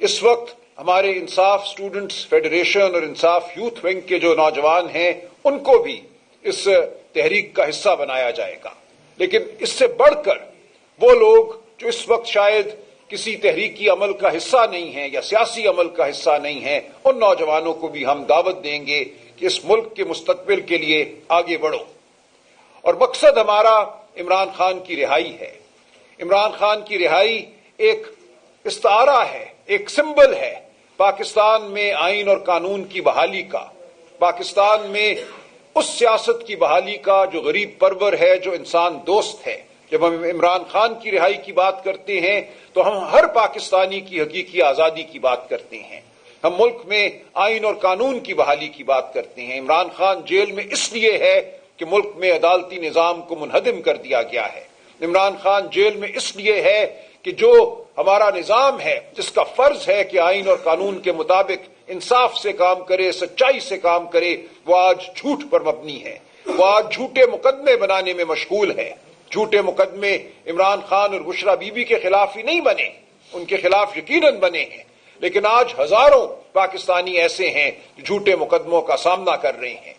اس وقت ہمارے انصاف اسٹوڈنٹس فیڈریشن اور انصاف یوتھ ونگ کے جو نوجوان ہیں ان کو بھی اس تحریک کا حصہ بنایا جائے گا، لیکن اس سے بڑھ کر وہ لوگ جو اس وقت شاید کسی تحریکی عمل کا حصہ نہیں ہیں یا سیاسی عمل کا حصہ نہیں ہیں، ان نوجوانوں کو بھی ہم دعوت دیں گے کہ اس ملک کے مستقبل کے لیے آگے بڑھو۔ اور مقصد ہمارا عمران خان کی رہائی ہے۔ عمران خان کی رہائی ایک استعارہ ہے، ایک سمبل ہے پاکستان میں آئین اور قانون کی بحالی کا، پاکستان میں اس سیاست کی بحالی کا جو غریب پرور ہے، جو انسان دوست ہے۔ جب ہم عمران خان کی رہائی کی بات کرتے ہیں تو ہم ہر پاکستانی کی حقیقی آزادی کی بات کرتے ہیں، ہم ملک میں آئین اور قانون کی بحالی کی بات کرتے ہیں۔ عمران خان جیل میں اس لیے ہے کہ ملک میں عدالتی نظام کو منہدم کر دیا گیا ہے۔ عمران خان جیل میں اس لیے ہے کہ جو ہمارا نظام ہے، جس کا فرض ہے کہ آئین اور قانون کے مطابق انصاف سے کام کرے، سچائی سے کام کرے، وہ آج جھوٹ پر مبنی ہے، وہ آج جھوٹے مقدمے بنانے میں مشغول ہے۔ جھوٹے مقدمے عمران خان اور بشرا بی بی کے خلاف ہی نہیں بنے، ان کے خلاف یقیناً بنے ہیں، لیکن آج ہزاروں پاکستانی ایسے ہیں جو جھوٹے مقدموں کا سامنا کر رہے ہیں۔